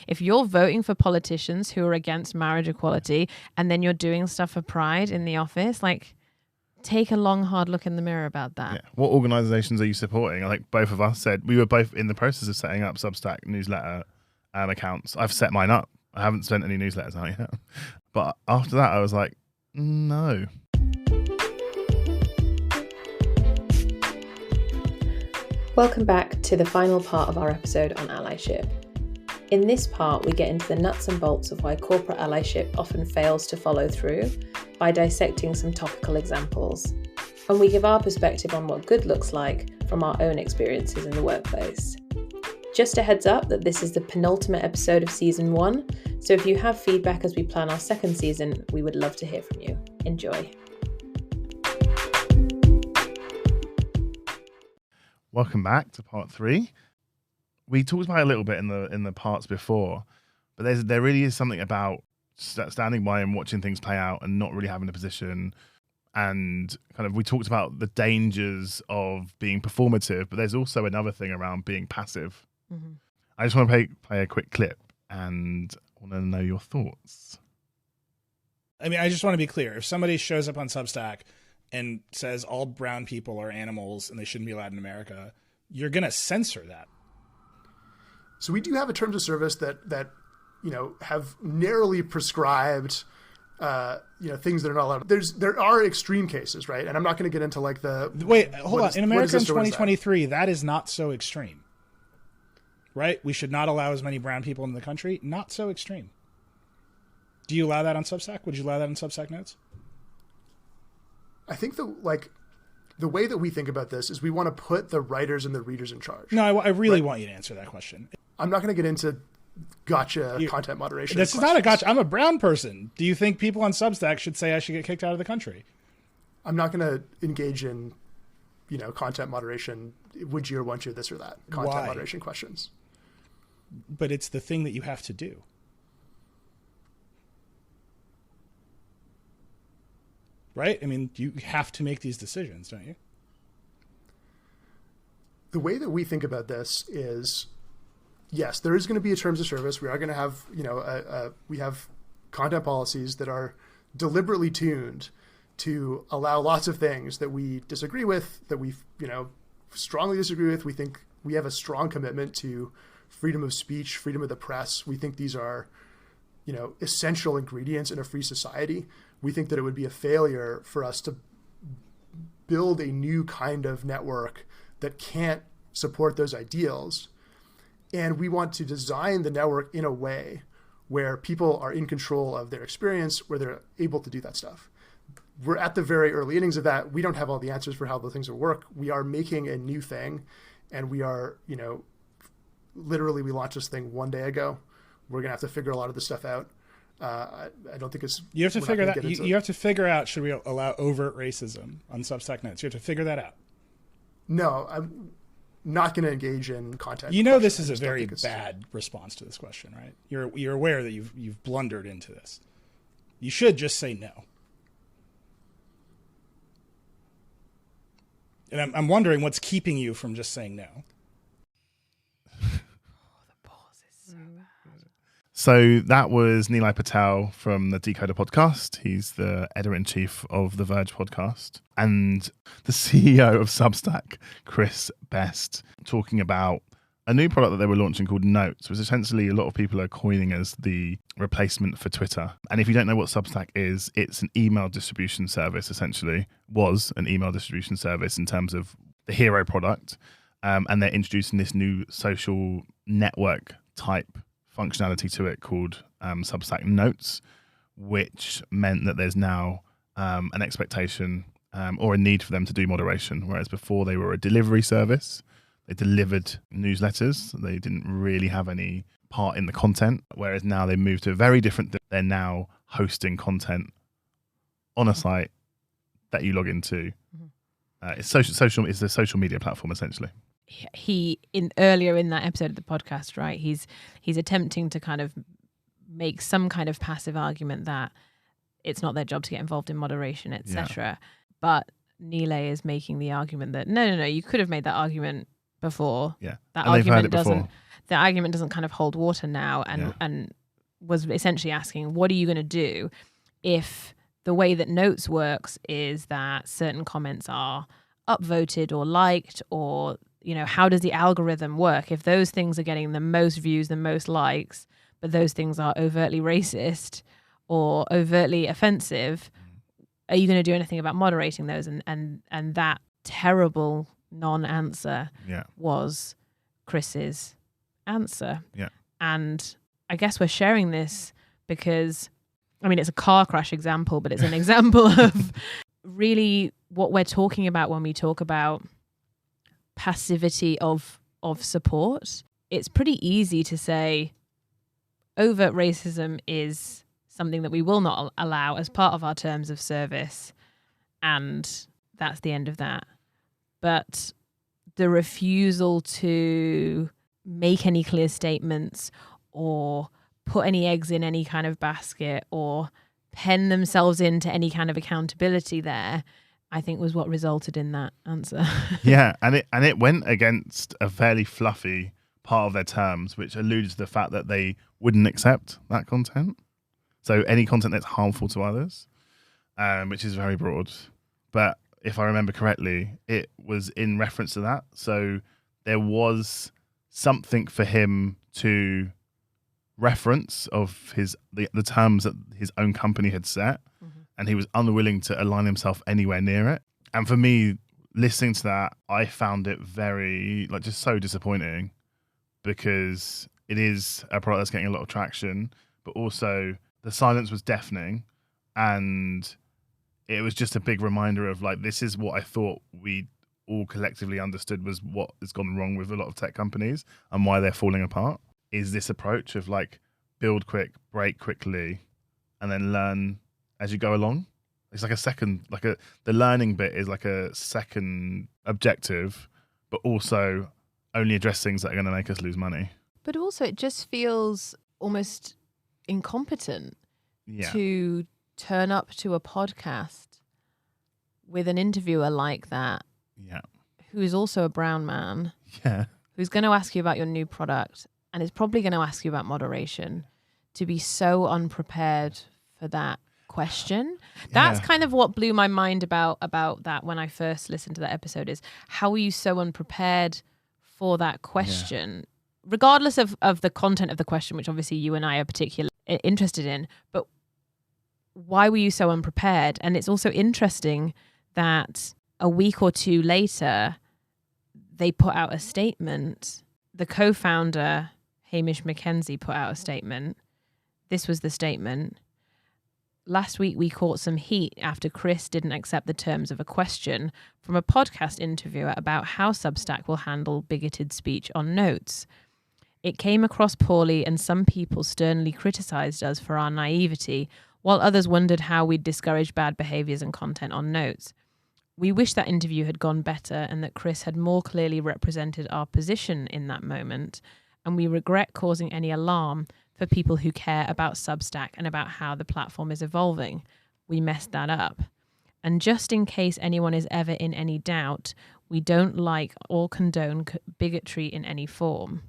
if you're voting for politicians who are against marriage equality and then you're doing stuff for Pride in the office, like, take a long, hard look in the mirror about that. Yeah. What organisations are you supporting? I think both of us said we were both in the process of setting up Substack newsletter accounts. I've set mine up. I haven't sent any newsletters out yet. But after that, I was like, no. Welcome back to the final part of our episode on allyship. In this part, we get into the nuts and bolts of why corporate allyship often fails to follow through by dissecting some topical examples. And we give our perspective on what good looks like from our own experiences in the workplace. Just a heads up that this is the penultimate episode of season 1, so if you have feedback as we plan our second season, we would love to hear from you. Enjoy. Welcome back to part 3. We talked about it a little bit in the parts before, but there really is something about standing by and watching things play out and not really having a position. And kind of we talked about the dangers of being performative, but there's also another thing around being passive. Mm-hmm. I just want to play a quick clip and want to know your thoughts. I mean, I just want to be clear. If somebody shows up on Substack and says all brown people are animals and they shouldn't be allowed in America, you're going to censor that. So we do have a terms of service that have narrowly prescribed things that are not allowed. There are extreme cases, right? And I'm not going to get into like the hold on. In America in 2023, that is not so extreme, right? We should not allow as many brown people in the country. Not so extreme. Do you allow that on Substack? Would you allow that on Substack Notes? I think the way that we think about this is we want to put the writers and the readers in charge. No, I really want you to answer that question. I'm not going to get into gotcha content moderation. This is not a gotcha. I'm a brown person. Do you think people on Substack should say I should get kicked out of the country? I'm not going to engage in, content moderation. Would you or want you this or that? Content moderation questions. But it's the thing that you have to do. Right? I mean, you have to make these decisions, don't you? The way that we think about this is, yes, there is going to be a terms of service. We are going to have, we have content policies that are deliberately tuned to allow lots of things that we disagree with, that we, strongly disagree with. We think we have a strong commitment to freedom of speech, freedom of the press. We think these are, essential ingredients in a free society. We think that it would be a failure for us to build a new kind of network that can't support those ideals. And we want to design the network in a way where people are in control of their experience, where they're able to do that stuff. We're at the very early innings of that. We don't have all the answers for how the things will work. We are making a new thing, and we are, literally we launched this thing 1 day ago. We're going to have to figure a lot of this stuff out. I don't think it's... You have to figure that. You have to figure out, should we allow overt racism on Substack Notes? You have to figure that out. No, I'm not going to engage in content. This is a very bad response to this question, right? You're aware that you've blundered into this. You should just say no. And I'm wondering what's keeping you from just saying no. So that was Nilay Patel from the Decoder podcast. He's the editor-in-chief of the Verge podcast. And the CEO of Substack, Chris Best, talking about a new product that they were launching called Notes, which essentially a lot of people are coining as the replacement for Twitter. And if you don't know what Substack is, it's an email distribution service, essentially. Was an email distribution service in terms of the hero product. And they're introducing this new social network type functionality to it called Substack Notes, which meant that there's now an expectation or a need for them to do moderation, whereas before they were a delivery service. They delivered newsletters. They didn't really have any part in the content, whereas now they moved to a very different thing. They're now hosting content on a site that you log into. It's a social media platform, essentially. Earlier in that episode of the podcast, right, he's attempting to kind of make some kind of passive argument that it's not their job to get involved in moderation, etc. But Nilay is making the argument that no, you could have made that argument before. Yeah. That And they've heard argument it before. the argument doesn't kind of hold water now, and was essentially asking, what are you going to do if the way that Notes works is that certain comments are upvoted or liked, or, you know, how does the algorithm work? If those things are getting the most views, the most likes, but those things are overtly racist or overtly offensive, are you going to do anything about moderating those? And that terrible non-answer was Chris's answer. Yeah. And I guess we're sharing this because, I mean, it's a car crash example, but it's an example of really what we're talking about when we talk about passivity of support. It's pretty easy to say overt racism is something that we will not allow as part of our terms of service, and that's the end of that. But the refusal to make any clear statements or put any eggs in any kind of basket or pen themselves into any kind of accountability there, I think was what resulted in that answer. Yeah, and it went against a fairly fluffy part of their terms, which alluded to the fact that they wouldn't accept that content. So any content that's harmful to others, which is very broad. But if I remember correctly, it was in reference to that. So there was something for him to reference of the terms that his own company had set, and he was unwilling to align himself anywhere near it. And for me, listening to that, I found it very, like, just so disappointing, because it is a product that's getting a lot of traction, but also the silence was deafening, and it was just a big reminder of, like, this is what I thought we all collectively understood was what has gone wrong with a lot of tech companies and why they're falling apart, is this approach of, like, build quick, break quickly, and then learn as you go along. It's like the learning bit is like a second objective, but also only address things that are going to make us lose money. But also it just feels almost incompetent to turn up to a podcast with an interviewer like that, who is also a brown man, who's going to ask you about your new product and is probably going to ask you about moderation, to be so unprepared for that question. That's kind of what blew my mind about that when I first listened to that episode, is how are you so unprepared for that question, regardless of the content of the question, which obviously you and I are particularly interested in, but why were you so unprepared? And it's also interesting that a week or two later, they put out a statement. The co-founder, Hamish McKenzie, put out a statement. This was the statement. Last week, we caught some heat after Chris didn't accept the terms of a question from a podcast interviewer about how Substack will handle bigoted speech on Notes. It came across poorly, and some people sternly criticized us for our naivety, while others wondered how we'd discourage bad behaviors and content on Notes. We wish that interview had gone better and that Chris had more clearly represented our position in that moment, and we regret causing any alarm for people who care about Substack and about how the platform is evolving. We messed that up. And just in case anyone is ever in any doubt, we don't like or condone bigotry in any form.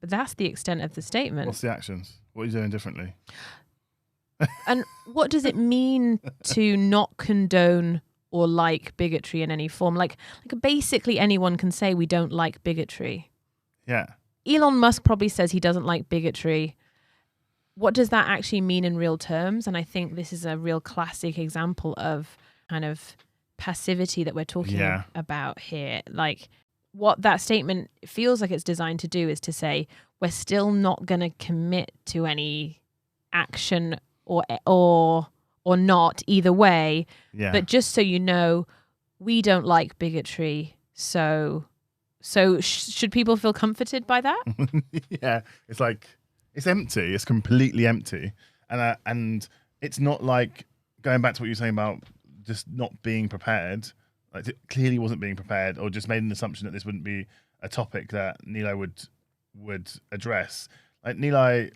But that's the extent of the statement. What's the actions? What are you doing differently? And what does it mean to not condone or like bigotry in any form? Like basically anyone can say we don't like bigotry. Yeah. Elon Musk probably says he doesn't like bigotry. What does that actually mean in real terms? And I think this is a real classic example of kind of passivity that we're talking about here. Like, what that statement feels like it's designed to do is to say, we're still not going to commit to any action or not either way. Yeah. But just so you know, we don't like bigotry. So should people feel comforted by that? Yeah, it's like, it's empty. It's completely empty. And it's not like, going back to what you were saying about just not being prepared, like it clearly wasn't being prepared, or just made an assumption that this wouldn't be a topic that Nilay would address. Like, Nilay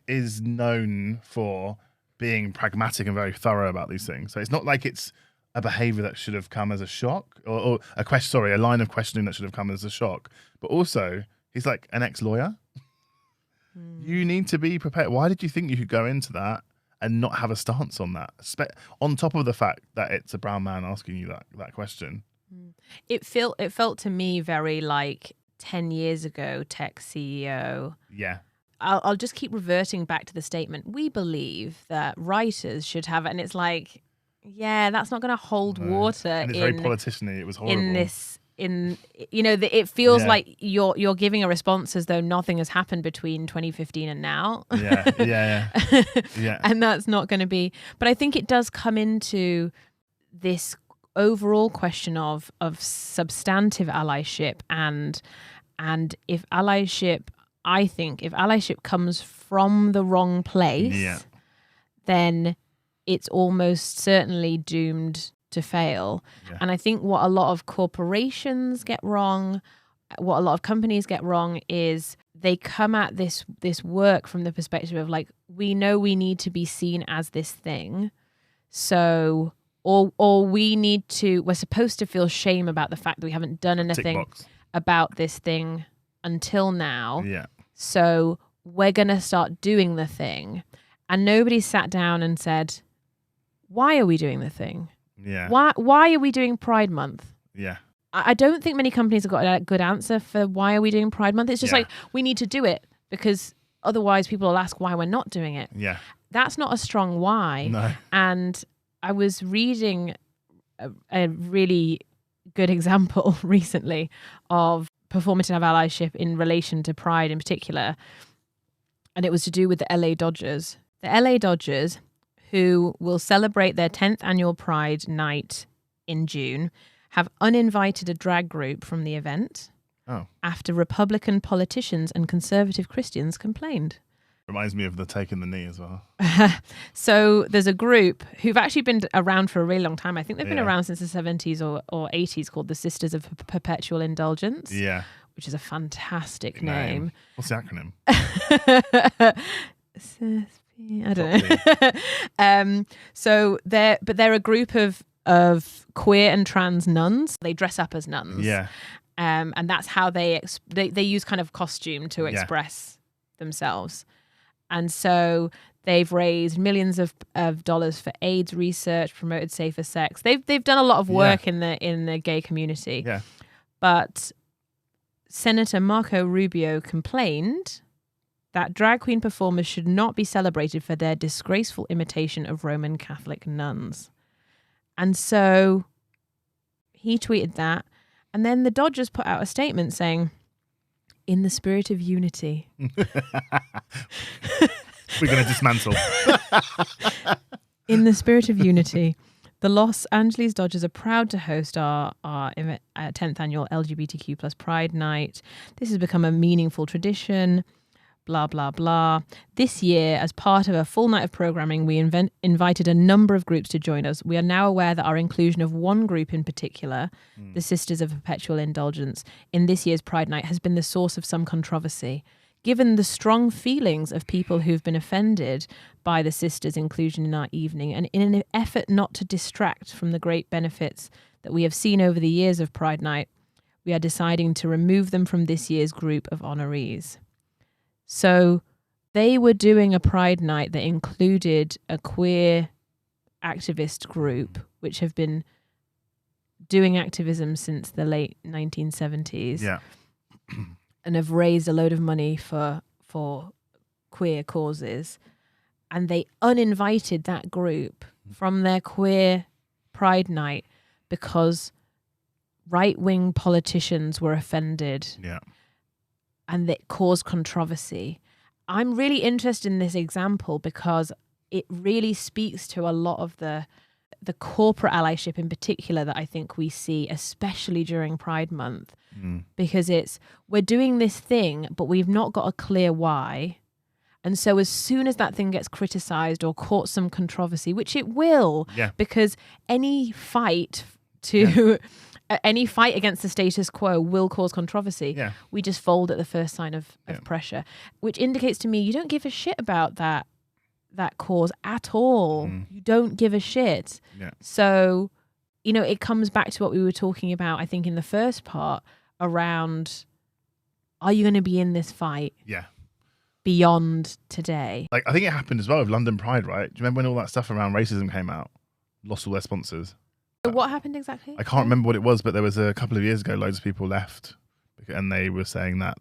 is known for being pragmatic and very thorough about these things. So it's not like it's a behavior that should have come as a shock, or a line of questioning that should have come as a shock. But also, he's like an ex-lawyer. You need to be prepared. Why did you think you could go into that and not have a stance on that? On top of the fact that it's a brown man asking you that question. It felt to me very like 10 years ago, tech CEO. Yeah. I'll just keep reverting back to the statement. We believe that writers should have it. And it's like, yeah, that's not going to hold water. And it's very politician-y. It was horrible. It feels like you're giving a response as though nothing has happened between 2015 and now. Yeah. And that's not going to be. But I think it does come into this overall question of substantive allyship and if allyship comes from the wrong place, then it's almost certainly doomed to fail. And I think what a lot of corporations get wrong, what a lot of companies get wrong, is they come at this work from the perspective of like, we know we need to be seen as this thing, so or we're supposed to feel shame about the fact that we haven't done anything about this thing until now. So we're gonna start doing the thing, and nobody sat down and said, why are we doing the thing? Why are we doing Pride Month? I don't think many companies have got a good answer for why are we doing Pride Month. It's just like, we need to do it because otherwise people will ask why we're not doing it. That's not a strong why. No. And I was reading a really good example recently of performative allyship in relation to Pride in particular. And it was to do with the LA Dodgers. The LA Dodgers, who will celebrate their 10th annual Pride night in June, have uninvited a drag group from the event after Republican politicians and conservative Christians complained. Reminds me of the taking the knee as well. So there's a group who've actually been around for a really long time. I think they've been around since the 70s or 80s, called the Sisters of Perpetual Indulgence. Which is a fantastic name. What's the acronym? I don't know. So they're a group of queer and trans nuns. They dress up as nuns. And that's how they use kind of costume to express themselves. And so they've raised millions of dollars for AIDS research, promoted safer sex. They've done a lot of work in the gay community. But Senator Marco Rubio complained that drag queen performers should not be celebrated for their disgraceful imitation of Roman Catholic nuns. And so he tweeted that. And then the Dodgers put out a statement saying, in the spirit of unity. We're going to dismantle. In the spirit of unity, the Los Angeles Dodgers are proud to host our 10th annual LGBTQ plus Pride Night. This has become a meaningful tradition. Blah, blah, blah. This year, as part of a full night of programming, we invited a number of groups to join us. We are now aware that our inclusion of one group in particular, the Sisters of Perpetual Indulgence, in this year's Pride Night has been the source of some controversy. Given the strong feelings of people who've been offended by the sisters' inclusion in our evening, and in an effort not to distract from the great benefits that we have seen over the years of Pride Night, we are deciding to remove them from this year's group of honorees. So they were doing a Pride Night that included a queer activist group, which have been doing activism since the late 1970s. And have raised a load of money for queer causes. And they uninvited that group from their queer Pride Night because right-wing politicians were offended. And that caused controversy. I'm really interested in this example because it really speaks to a lot of the corporate allyship in particular that I think we see, especially during Pride Month, because we're doing this thing, but we've not got a clear why. And so as soon as that thing gets criticized or caught some controversy, which it will, because any fight against the status quo will cause controversy. We just fold at the first sign of pressure, which indicates to me you don't give a shit about that cause at all. You don't give a shit. So it comes back to what we were talking about, I think, in the first part around, are you going to be in this fight? Yeah. Beyond today. Like, I think it happened as well with London Pride, right? Do you remember when all that stuff around racism came out? Lost all their sponsors. What happened exactly? I can't remember what it was, but there was a couple of years ago, loads of people left, and they were saying that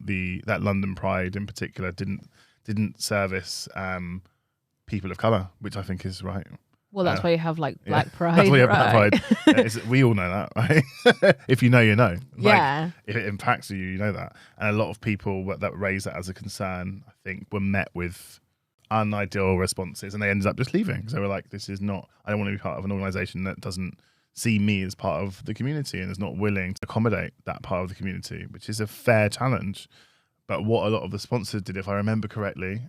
that London Pride in particular didn't service people of colour, which I think is right. Well, that's why you have like Black Pride. That's why you have right? Black Pride. We all know that, right? If you know, you know. Yeah. If it impacts you, you know that. And a lot of people that raised that as a concern, I think, were met with unideal responses, and they ended up just leaving because they were like, "This is not. I don't want to be part of an organisation that doesn't see me as part of the community and is not willing to accommodate that part of the community," which is a fair challenge. But what a lot of the sponsors did, if I remember correctly,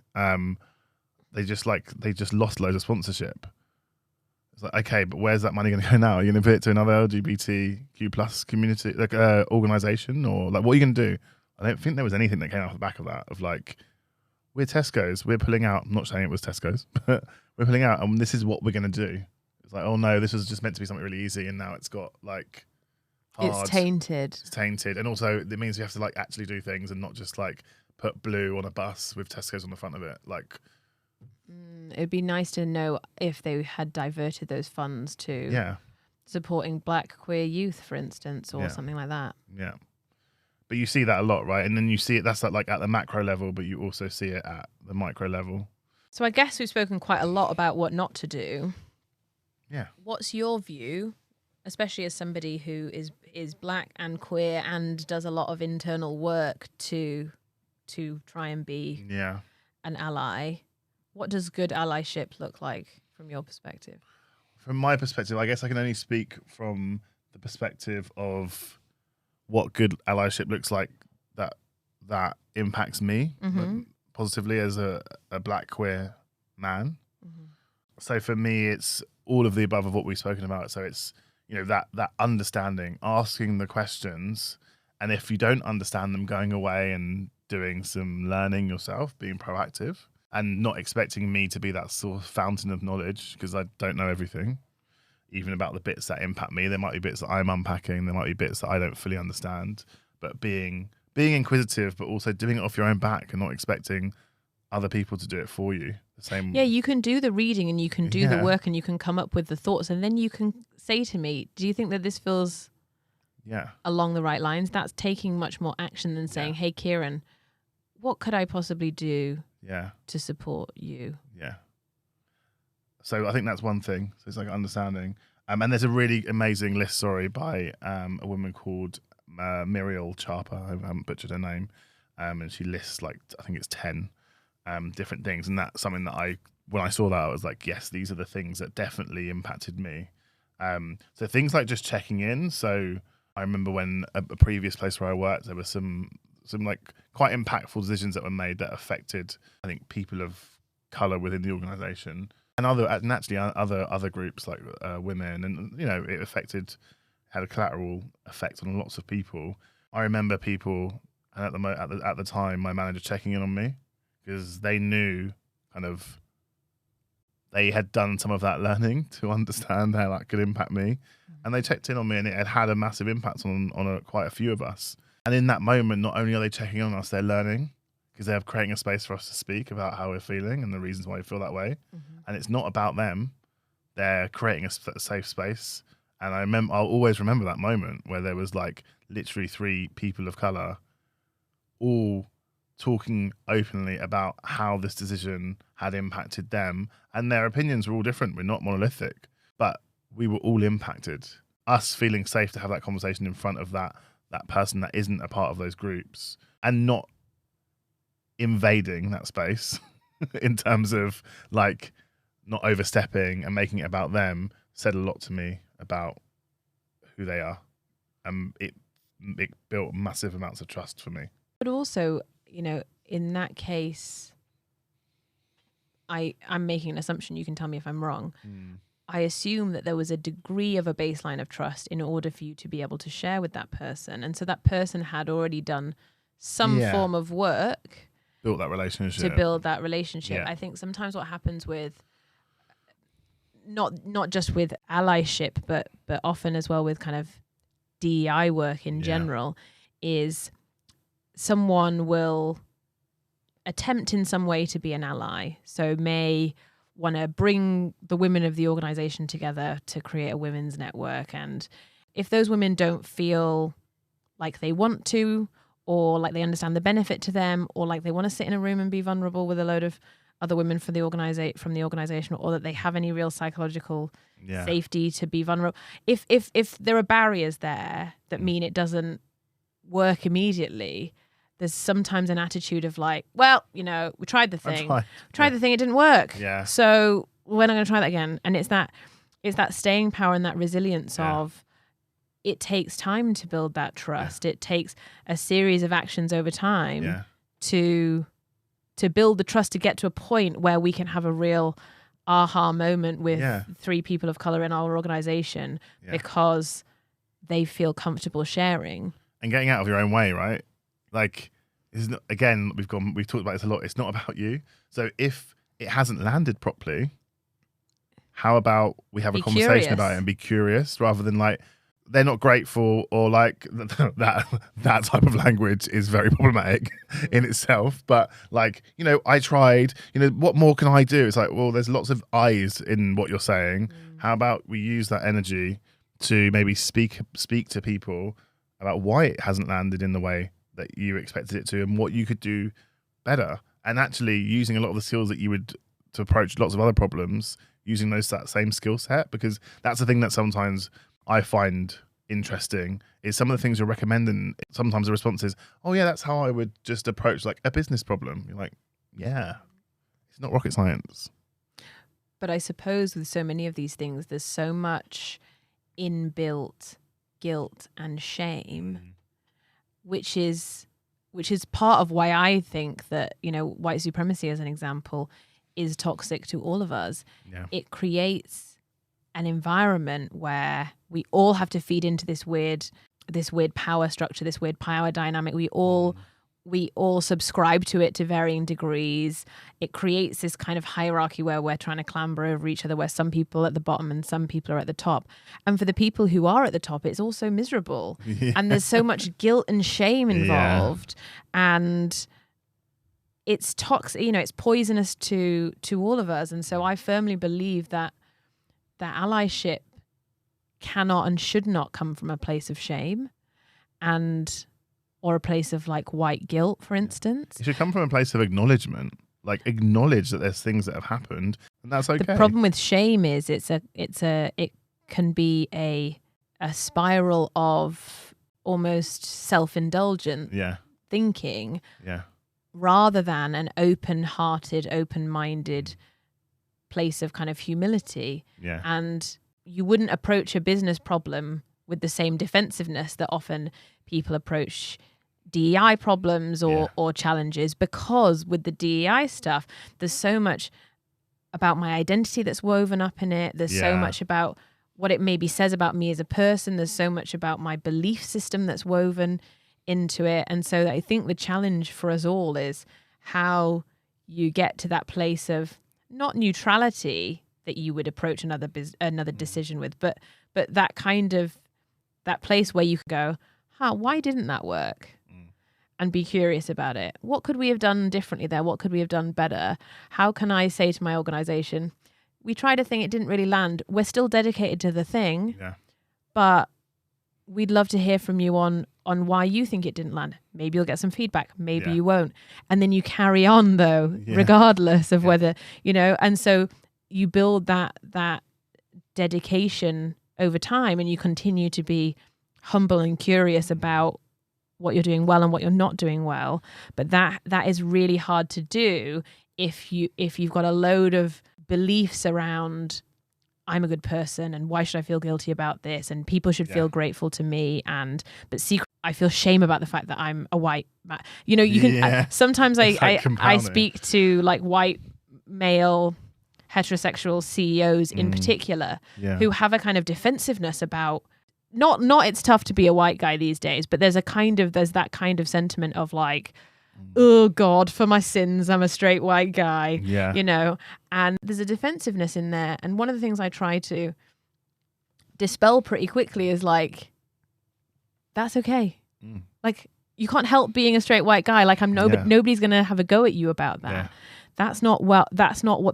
they just lost loads of sponsorship. It's like, okay, but where's that money going to go now? Are you going to put it to another LGBTQ plus community, like organisation, or like what are you going to do? I don't think there was anything that came off the back of that. Of like, we're Tesco's, we're pulling out. I'm not saying it was Tesco's, but we're pulling out, and this is what we're going to do. It's like, oh no, this was just meant to be something really easy, and now it's got like hard. It's tainted. It's tainted, and also it means we have to like actually do things and not just like put blue on a bus with Tesco's on the front of it, like. It'd be nice to know if they had diverted those funds to supporting Black queer youth, for instance, or something like that. Yeah. But you see that a lot, right? And then you see it, that's like at the macro level, but you also see it at the micro level. So I guess we've spoken quite a lot about what not to do. Yeah. What's your view, especially as somebody who is Black and queer and does a lot of internal work to try and be an ally? What does good allyship look like from your perspective? From my perspective, I guess I can only speak from the perspective of what good allyship looks like that impacts me positively as a Black queer man. Mm-hmm. So for me, it's all of the above of what we've spoken about. So it's, that understanding, asking the questions, and if you don't understand them, going away and doing some learning yourself, being proactive. And not expecting me to be that sort of fountain of knowledge, because I don't know everything, even about the bits that impact me. There might be bits that I'm unpacking. There might be bits that I don't fully understand. But being inquisitive, but also doing it off your own back and not expecting other people to do it for you. The same. Yeah, you can do the reading and you can do the work and you can come up with the thoughts, and then you can say to me, do you think that this feels along the right lines? That's taking much more action than saying, hey, Kieran, what could I possibly do to support you? Yeah. So I think that's one thing. So it's like understanding. And there's a really amazing list, by a woman called Muriel Charper. I haven't butchered her name. And she lists I think it's 10 different things. And that's something that when I saw that, I was like, yes, these are the things that definitely impacted me. So things like just checking in. So I remember when a previous place where I worked, there were some quite impactful decisions that were made that affected, I think, people of colour within the organisation and other groups like women, and it had a collateral effect on lots of people. I remember people, and at the time, my manager checking in on me because they knew they had done some of that learning to understand how that could impact me, and they checked in on me, and it had a massive impact on quite a few of us. And in that moment, not only are they checking on us, they're learning, because they're creating a space for us to speak about how we're feeling and the reasons why we feel that way. Mm-hmm. And it's not about them. They're creating a safe space. And I'll always remember that moment where there was literally 3 people of colour all talking openly about how this decision had impacted them. And their opinions were all different. We're not monolithic, but we were all impacted. Us feeling safe to have that conversation in front of that person that isn't a part of those groups, and not invading that space in terms of not overstepping and making it about them, said a lot to me about who they are. It built massive amounts of trust for me. But also, in that case, I'm making an assumption, you can tell me if I'm wrong. I assume that there was a degree of a baseline of trust in order for you to be able to share with that person. And so that person had already done some form of work. Build that relationship. To build that relationship. Yeah. I think sometimes what happens with not just with allyship, but often as well with kind of DEI work in general, is someone will attempt in some way to be an ally. So may want to bring the women of the organization together to create a women's network. And if those women don't feel like they want to, or like they understand the benefit to them, or like they want to sit in a room and be vulnerable with a load of other women from the organization, or that they have any real psychological safety to be vulnerable. If there are barriers there that mean it doesn't work immediately, there's sometimes an attitude of like, well, we tried the thing. The thing, it didn't work. Yeah. So we're not going to try that again. And it's that staying power and that resilience of, it takes time to build that trust. It takes a series of actions over time to build the trust, to get to a point where we can have a real aha moment with 3 people of color in our organization because they feel comfortable sharing. And getting out of your own way, right? Like, again, we've talked about this a lot. It's not about you. So if it hasn't landed properly, how about we have a conversation about it and be curious, rather than like, they're not grateful, or like that type of language is very problematic in itself. But like, I tried, what more can I do? It's like, well, there's lots of eyes in what you're saying. How about we use that energy to maybe speak to people about why it hasn't landed in the way that you expected it to, and what you could do better, and actually using a lot of the skills that you would to approach lots of other problems, using that same skill set. Because that's the thing that sometimes I find interesting, is some of the things you're recommending, sometimes the response is, oh yeah, that's how I would just approach like a business problem. You're like, yeah, it's not rocket science. But I suppose with so many of these things, there's so much inbuilt guilt and shame, which is part of why I think that, white supremacy, as an example, is toxic to all of us. Yeah. It creates an environment where we all have to feed into this weird power structure, this weird power dynamic. We all subscribe to it to varying degrees. It creates this kind of hierarchy where we're trying to clamber over each other, where some people are at the bottom and some people are at the top. And for the people who are at the top, it's also miserable. Yeah. And there's so much guilt and shame involved. Yeah. And it's toxic, it's poisonous to all of us. And so I firmly believe that allyship cannot and should not come from a place of shame or a place of like white guilt, for instance. It should come from a place of acknowledgement, like acknowledge that there's things that have happened, and that's okay. The problem with shame is it can be a spiral of almost self-indulgent thinking, rather than an open-hearted, open-minded place of kind of humility. Yeah. And you wouldn't approach a business problem with the same defensiveness that often people approach DEI problems or challenges, because with the DEI stuff, there's so much about my identity that's woven up in it. There's so much about what it maybe says about me as a person. There's so much about my belief system that's woven into it. And so I think the challenge for us all is how you get to that place of not neutrality that you would approach another decision with, but that kind of that place where you can go, why didn't that work? And be curious about it. What could we have done differently there? What could we have done better? How can I say to my organization, we tried a thing, it didn't really land. We're still dedicated to the thing, but we'd love to hear from you on why you think it didn't land. Maybe you'll get some feedback. Maybe you won't. And then you carry on though, regardless of whether, and so you build that dedication over time, and you continue to be humble and curious about what you're doing well and what you're not doing well. But that is really hard to do if you've got a load of beliefs around, I'm a good person and why should I feel guilty about this, and people should feel grateful to me, but secretly I feel shame about the fact that I'm a white man. You can sometimes I speak to like white male heterosexual CEOs in particular who have a kind of defensiveness about not it's tough to be a white guy these days, but there's that kind of sentiment of like, oh God, for my sins, I'm a straight white guy, Yeah. you know, and there's a defensiveness in there. And one of the things I try to dispel pretty quickly is like, that's okay. Like, you can't help being a straight white guy. Like, nobody's going to have a go at you about that. Yeah. That's not what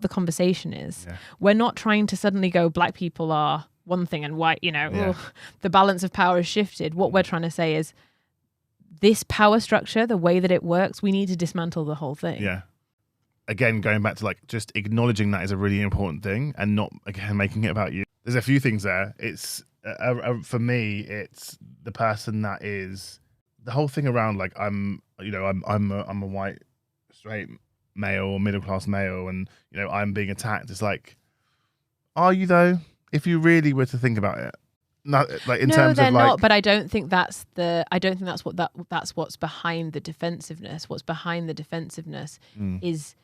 the conversation is. Yeah. We're not trying to suddenly go, black people are one thing and white, you know, the balance of power has shifted. What we're trying to say is this power structure, the way that it works, we need to dismantle the whole thing. Yeah. Again, going back to like just acknowledging that is a really important thing and not, again, making it about you. There's a few things there. It's, for me, it's the person that is the whole thing around like, I'm a white, straight male or middle class male and, you know, I'm being attacked. It's like, are you though? If you really were to think about it, not like in terms of like, not. But I don't think that's what's behind the defensiveness. What's behind the defensiveness is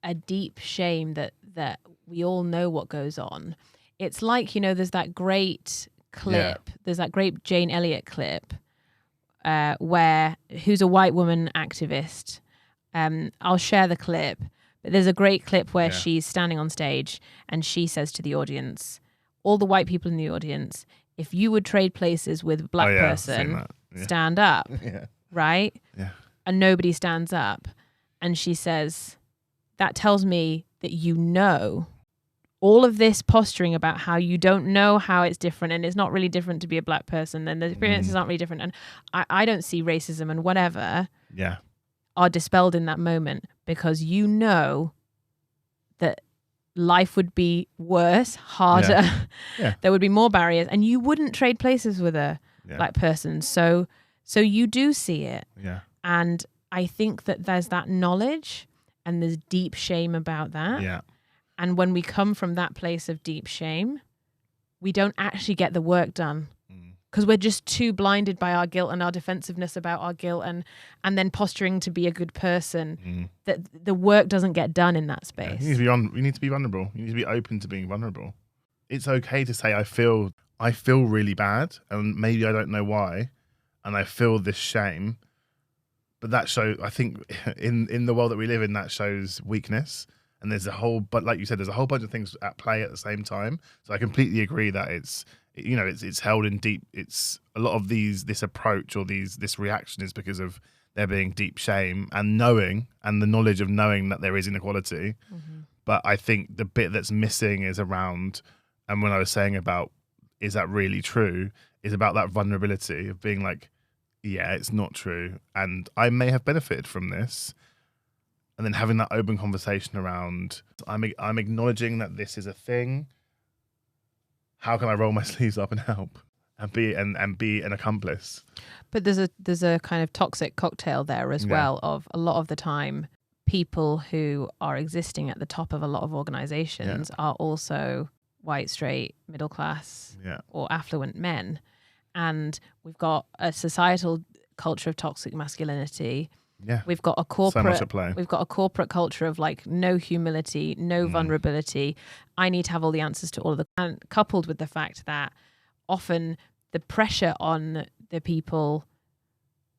a deep shame that we all know what goes on. It's like, you know, there's that great clip. Yeah. There's that great Jane Elliott clip who's a white woman activist. I'll share the clip. But there's a great clip where she's standing on stage and she says to the audience, all the white people in the audience, if you would trade places with a black person, stand up, right? Yeah. And nobody stands up. And she says, that tells me that you know all of this posturing about how you don't know how it's different and it's not really different to be a black person and the experiences aren't really different. And I don't see racism and whatever are dispelled in that moment because you know that life would be worse, harder. Yeah. There would be more barriers and you wouldn't trade places with a black person. So you do see it. Yeah. And I think that there's that knowledge and there's deep shame about that. Yeah. And when we come from that place of deep shame, we don't actually get the work done because we're just too blinded by our guilt and our defensiveness about our guilt and then posturing to be a good person that the work doesn't get done in that space. Yeah. You need to be vulnerable. You need to be open to being vulnerable. It's okay to say, I feel really bad and maybe I don't know why. And I feel this shame, but that shows, I think in the world that we live in, that shows weakness. And there's but like you said, there's a whole bunch of things at play at the same time. So I completely agree that it's held in deep. It's a lot of this approach or this reaction is because of there being deep shame and knowing and the knowledge of knowing that there is inequality. But I think the bit that's missing is around, and when I was saying about, is that really true? Is about that vulnerability of being like, yeah, it's not true. And I may have benefited from this. And then having that open conversation around, I'm acknowledging that this is a thing. How can I roll my sleeves up and help and be an accomplice? But there's a kind of toxic cocktail there as well of a lot of the time people who are existing at the top of a lot of organizations are also white, straight, middle class or affluent men. And we've got a societal culture of toxic masculinity. Yeah. We've got a corporate so much at play. We've got a corporate culture of like no humility, no vulnerability. I need to have all the answers to all of the, and coupled with the fact that often the pressure on the people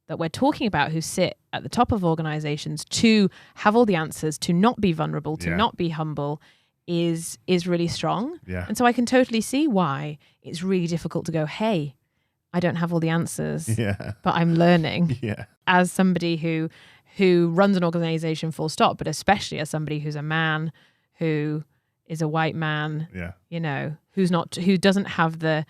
that we're talking about who sit at the top of organizations to have all the answers, to not be vulnerable, to not be humble is really strong. Yeah. And so I can totally see why it's really difficult to go, hey, I don't have all the answers, but I'm learning. As somebody who runs an organization full stop, but especially as somebody who's a man, who is a white man, you know, who doesn't have the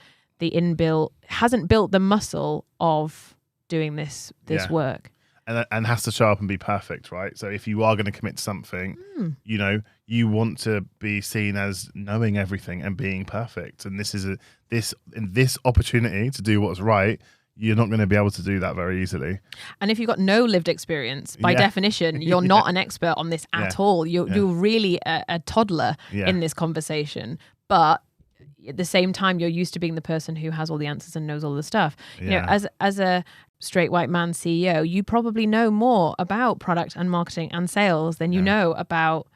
hasn't built the muscle of doing this work. And has to show up and be perfect, right? So if you are going to commit to something, you know, you want to be seen as knowing everything and being perfect. And this opportunity to do what's right, you're not going to be able to do that very easily. And if you've got no lived experience, by definition, you're not an expert on this at all. You're really a toddler in this conversation. But at the same time, you're used to being the person who has all the answers and knows all the stuff. You know, as a straight white man CEO, you probably know more about product and marketing and sales than you know about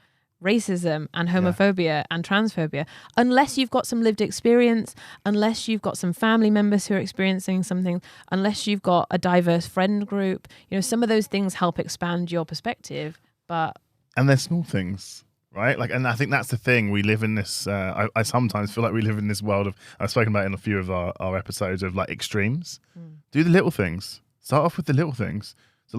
racism and homophobia and transphobia unless you've got some lived experience, unless you've got some family members who are experiencing something, unless you've got a diverse friend group. You know, some of those things help expand your perspective, and they're small things, right? Like, and I think that's the thing. We live in this, I sometimes feel like we live in this world of, I've spoken about it in a few of our episodes, of like extremes. Do the little things. Start off with the little things. So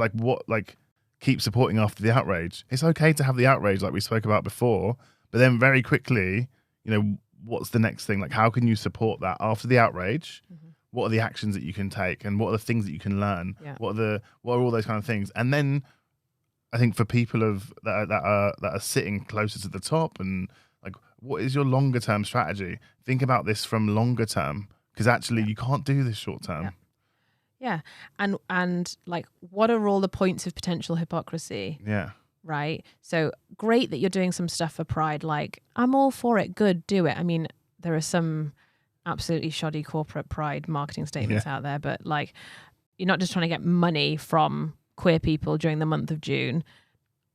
keep supporting after the outrage. It's okay to have the outrage like we spoke about before, but then very quickly, you know, what's the next thing? Like, how can you support that after the outrage? What are the actions that you can take, and what are the things that you can learn? What are all those kind of things? And then I think for people that are sitting closer to the top, and like, what is your longer term strategy? Think about this from longer term, because actually you can't do this short term. Yeah. And like, what are all the points of potential hypocrisy? Yeah. Right. So great that you're doing some stuff for Pride. Like, I'm all for it. Good. Do it. I mean, there are some absolutely shoddy corporate Pride marketing statements out there, but like, you're not just trying to get money from queer people during the month of June.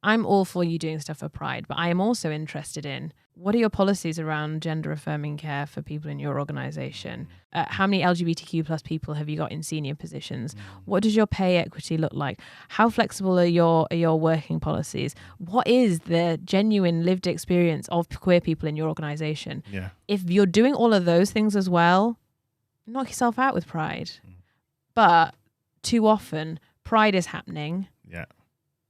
I'm all for you doing stuff for Pride, but I am also interested in, what are your policies around gender affirming care for people in your organization? How many LGBTQ plus people have you got in senior positions? What does your pay equity look like? How flexible are your working policies? What is the genuine lived experience of queer people in your organization? Yeah. If you're doing all of those things as well, knock yourself out with Pride. But too often, Pride is happening. Yeah.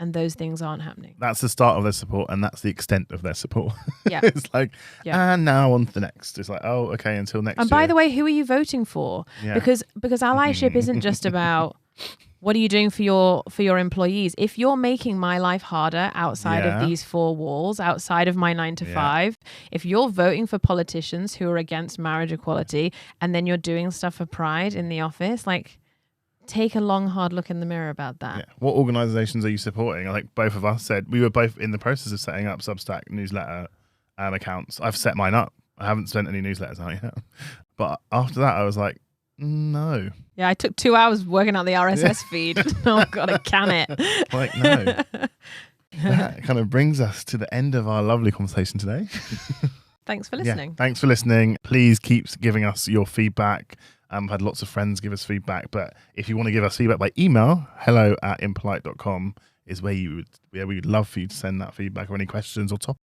And those things aren't happening. That's the start of their support, and that's the extent of their support. Yeah. It's like, and now on to the next. It's like, oh, okay, until next year. And by the way, who are you voting for? Yeah. Because allyship isn't just about what are you doing for your employees. If you're making my life harder outside of these four walls, outside of my 9 to 5, if you're voting for politicians who are against marriage equality, and then you're doing stuff for Pride in the office, like, take a long, hard look in the mirror about that. Yeah. What organizations are you supporting? I think both of us said we were both in the process of setting up Substack newsletter accounts. I've set mine up. I haven't sent any newsletters out yet. But after that, I was like, no. Yeah, I took 2 hours working out the RSS feed. Oh, I've got to can it. Like, no. That kind of brings us to the end of our lovely conversation today. Thanks for listening. Yeah, thanks for listening. Please keep giving us your feedback. I've had lots of friends give us feedback, but if you want to give us feedback by email, hello@impolite.com is where we would love for you to send that feedback or any questions or topics.